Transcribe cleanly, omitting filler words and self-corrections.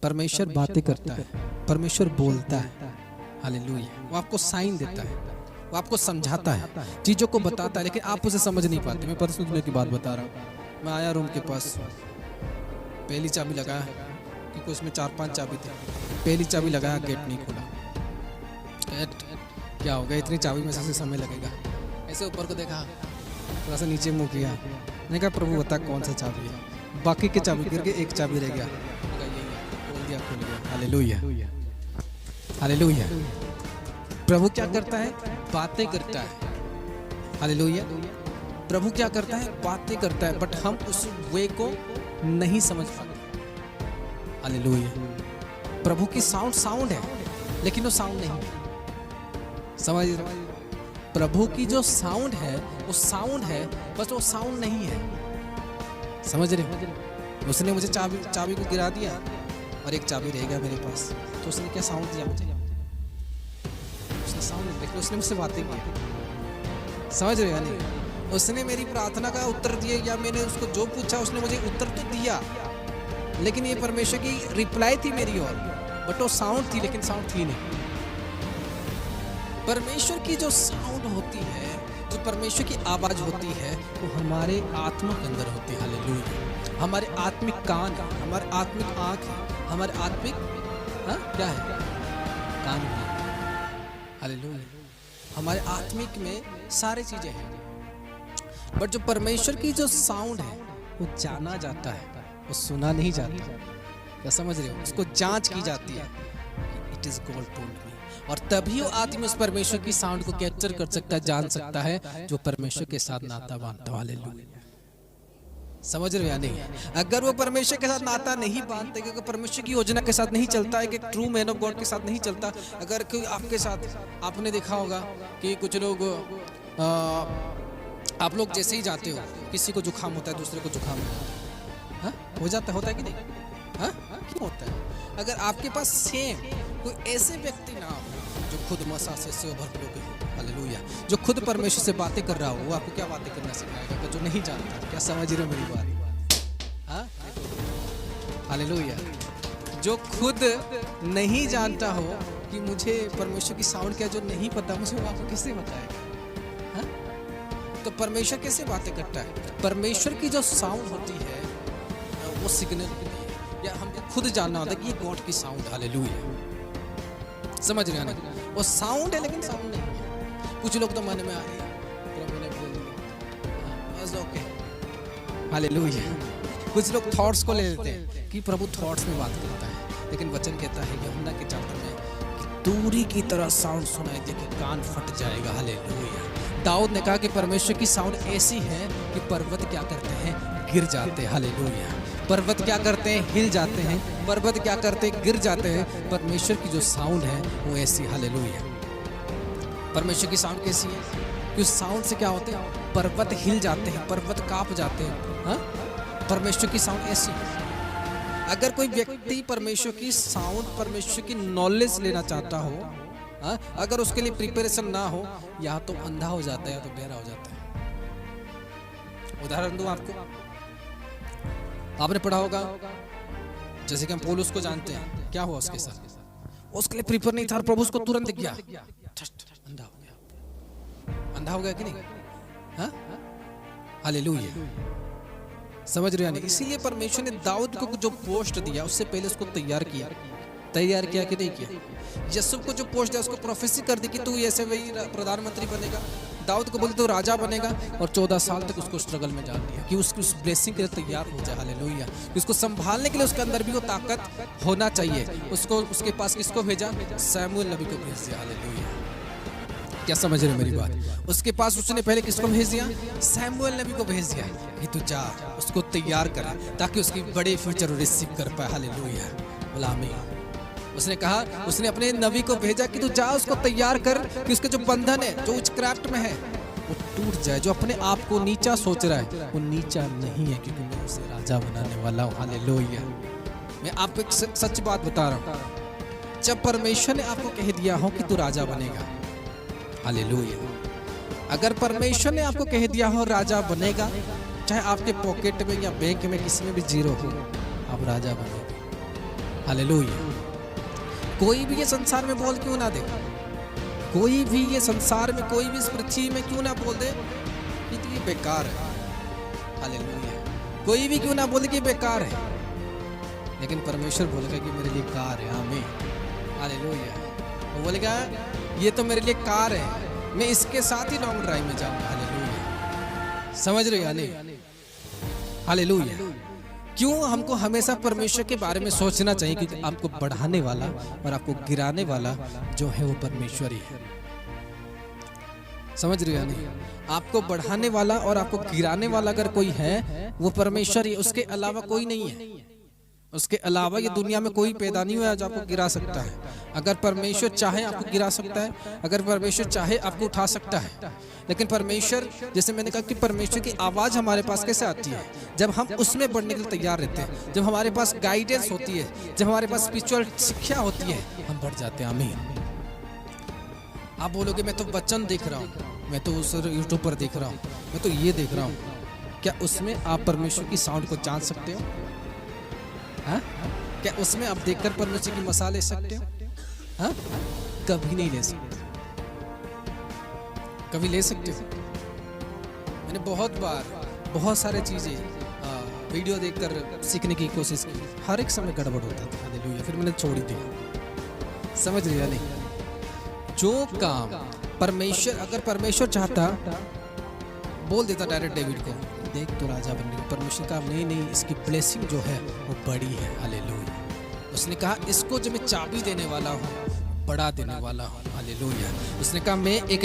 परमेश्वर बातें करता है, परमेश्वर बोलता है, हालेलुया। वो आपको साइन देता है, वो आपको समझाता है, चीज़ों को बताता है, लेकिन आप उसे समझ नहीं पाते। मैं परसों दिन की बात बता रहा हूँ। मैं आया रूम के पास, पहली चाबी लगाया क्योंकि उसमें 4-5 चाबी थी। पहली चाबी लगाया, गेट नहीं खुला। क्या होगा, इतनी चाबी में से समय लगेगा। ऐसे ऊपर को देखा, थोड़ा सा नीचे मुँह किया, मैंने कहा प्रभु बता कौन सा चाबी है। बाकी के चाबी गिर के एक चाबी रह गया, खोल दिया, खुल गया। Hallelujah, hallelujah. प्रभु क्या करता है? बातें करता है। हालेलुया। प्रभु क्या करता है? बातें करता है, बट हम उस वे को नहीं समझ पाते। हालेलुया। प्रभु की साउंड है, लेकिन वो साउंड नहीं है। समझ रहे हो? प्रभु की जो साउंड है वो साउंड है, बस वो साउंड नहीं है। समझ रहे हो? उसने मुझे चाबी को गिरा दिया और एक चाबी रह गया मेरे पास, तो उसने क्या साउंड दिया मुझे? उसने साउंड नहीं, लेकिन उसने मुझसे बातें की। समझ रहे हो? नहीं, उसने मेरी प्रार्थना का उत्तर दिया, या मैंने उसको जो पूछा उसने मुझे उत्तर तो दिया, लेकिन ये परमेश्वर की रिप्लाई थी मेरी ओर, बट वो साउंड थी, लेकिन साउंड थी नहीं। परमेश्वर की जो साउंड होती है, जो परमेश्वर की आवाज होती है, वो हमारे आत्मा के अंदर होती है। हालेलुया। हमारे आत्मिक कान, हमारे आत्मिक आंख, हमारे आत्मिक क्या है? कान है। हालेलुया। हमारे आत्मिक में सारी चीजें हैं, बट जो परमेश्वर की जो साउंड है वो जाना जाता है, वो सुना नहीं जाता। क्या समझ रहे हो? उसको जांच की जाती है, it is God told me, और तभी वो आदमी उस परमेश्वर की साउंड को कैप्चर कर सकता है, जान सकता है, जो परमेश्वर के साथ नाता बांधता है। हालेलुया। समझ रहे हो या नहीं? अगर वो परमेश्वर के साथ नाता नहीं बांधते, क्योंकि परमेश्वर की योजना के साथ नहीं चलता है, कि ट्रू मैन ऑफ गॉड के साथ नहीं चलता। अगर कोई आपके साथ, आपने देखा होगा कि कुछ लोग, आप लोग जैसे ही जाते हो, किसी को जुकाम होता है, दूसरे को जुकाम हो जाता है, होता है कि नहीं? क्यों होता है? अगर आपके पास सेम कोई ऐसे व्यक्ति ना हो जो खुद मसा से भरपूर हो, हालेलुया, जो खुद परमेश्वर से बातें कर रहा हो, वो आपको क्या बातें करना सिखाएगा? जो नहीं जानता। क्या समझ रहे हो मेरी बात? हालेलुया। जो खुद नहीं जानता हो कि मुझे परमेश्वर की साउंड क्या, जो नहीं पता मुझे, वो आपको कैसे बताएगा? तो परमेश्वर कैसे बातें करता है? परमेश्वर की जो साउंड होती है वो सिग्नल होती है, या हमको खुद जानना होता है कि ये गॉड की साउंड। हालेलुया। समझ रहे हैं? वो साउंड है, लेकिन साउंड नहीं है। कुछ लोग तो मन में आ रहे हैं, प्रभु ने बोल दिया, बस ओके, हालेलुया। कुछ लोग थॉट्स को ले लेते हैं कि प्रभु थॉट्स में बात करता है, लेकिन वचन कहता है यूहन्ना के 4 में कि दूरी की तरह साउंड सुनाई दे कि कान फट जाएगा। हालेलुया। दाऊद ने कहा कि परमेश्वर की साउंड ऐसी है कि पर्वत क्या करते हैं? गिर जाते हैं। हालेलुया। पर्वत क्या करते हैं? हिल जाते हैं। पर्वत क्या करते हैं? गिर जाते हैं। परमेश्वर की जो साउंड है वो ऐसी। हालेलुया। परमेश्वर की साउंड कैसी है? कि उस साउंड से क्या होते हैं? पर्वत हिल जाते हैं, पर्वत कांप जाते हैं। परमेश्वर की साउंड ऐसी है। अगर कोई व्यक्ति परमेश्वर की साउंड, परमेश्वर की नॉलेज लेना चाहता हो, अगर उसके लिए प्रिपरेशन ना हो, या तो अंधा हो जाता है या तो बहरा हो जाता है। उदाहरण दूं आपको, आपने पढ़ा होगा, जैसे कि हम पौलुस को जानते हैं, क्या हुआ उसके साथ? उसके लिए प्रिपेयर नहीं था, प्रभु उसको तुरंत दिख गया, अंधा हो गया। अंधा हो गया कि नहीं? हालेलुया। समझ रहे हैं? इसीलिए परमेश्वर ने दाऊद को जो पोस्ट दिया, उससे पहले उसको तैयार किया कि नहीं किया? यूसुफ को जो पोस्ट दिया, उसको प्रोफेसी कर दी कि तू ऐसे वही प्रधानमंत्री बनेगा। दाऊद को बोले तो राजा बनेगा, और 14 साल तक उसको स्ट्रगल में डाल दिया कि उसकी उस ब्लेसिंग के लिए तैयार हो जाए। हालेलुया। उसको संभालने के लिए उसके अंदर भी वो ताकत होना चाहिए। उसको, उसके पास किसको भेजा? शमूएल नबी को भेज दिया। हालेलुया। क्या समझ रहे मेरी बात? उसके पास उसने पहले किसको भेज दिया? शमूएल नबी को भेज दिया कि तू जा, उसको तैयार कर, ताकि उसकी बड़े फ्यूचर रिसीव कर पाए। हालेलुया। बोला आमीन। उसने कहा, उसने अपने नबी को भेजा कि तू जा, उसको तैयार कर कि उसके जो बंधन है, जो विचक्राफ्ट में है, वो टूट जाए। जो अपने आप को नीचा सोच रहा है, वो नीचा नहीं है, क्योंकि मैं उसे राजा बनाने वाला हूँ। हालेलुया। मैं आपको एक सच बात बता रहा हूँ, जब परमेश्वर ने आपको कह दिया हो कि तू राजा बनेगा, हालेलुया, अगर परमेश्वर ने आपको कह दिया हो राजा बनेगा, चाहे आपके पॉकेट में या बैंक में किसी में भी जीरो हो, आप राजा बनेंगे। हालेलुया। कोई भी ये संसार में बोल क्यों ना दे, कोई भी ये संसार में, कोई भी इस पृथ्वी में क्यों ना बोल दे कि ये बेकार है, हालेलुया। कोई भी क्यों ना बोले कि बेकार है, लेकिन परमेश्वर बोलेगा कि मेरे लिए कार है, आमीन, हालेलुया। वो बोलेगा ये तो मेरे लिए कार है, मैं इसके साथ ही लॉन्ग ड्राइव में जाऊंगा, हालेलुया। समझ रहे हो या नहीं? हालेलुया। क्यों हमको हमेशा परमेश्वर के बारे में सोचना चाहिए, क्योंकि आपको बढ़ाने वाला और आपको गिराने वाला जो है वो परमेश्वर ही है। समझ रहे हो या नहीं? आपको बढ़ाने वाला और आपको गिराने वाला अगर कोई है वो परमेश्वर ही, उसके अलावा कोई नहीं है। उसके अलावा ये दुनिया में कोई पैदा नहीं हुआ जो आपको गिरा सकता है। अगर परमेश्वर चाहे आपको गिरा सकता है, अगर परमेश्वर चाहे आपको उठा सकता है, लेकिन परमेश्वर, जैसे मैंने कहा कि परमेश्वर की आवाज़ हमारे पास कैसे आती है, जब हम उसमें बढ़ने के लिए तैयार रहते हैं, जब हमारे पास गाइडेंस होती है, जब हमारे पास स्पिरिचुअल शिक्षा होती है, हम बढ़ जाते हैं, आमीन। आप बोलोगे मैं तो वचन देख रहा हूँ, मैं तो उस यूट्यूब पर देख रहा हूँ, मैं तो ये देख रहा हूँ, क्या उसमें आप परमेश्वर की साउंड को जान सकते हो? हाँ? क्या उसमें आप देखकर परमेश्वर की मसाल ले सकते हो? हाँ? कभी नहीं ले सकते। कभी ले सकते हो? मैंने बहुत बार बहुत सारे चीजें वीडियो देखकर सीखने की कोशिश की, हर एक समय गड़बड़ होता था, हालेलुया। फिर मैंने छोड़ ही दिया। समझ रहे हो नहीं? जो काम परमेश्वर, अगर परमेश्वर चाहता बोल देता डायरेक्ट डेविड को, देख तो राजा बनने को, परमेश्वर का नहीं, इसकी ब्लेसिंग जो है वो बड़ी है, हालेलुया। उसने कहा इसको जो मैं चाबी देने वाला हूँ, बढ़ा देने वाला हूँ, हालेलुया। उसने कहा मैं एक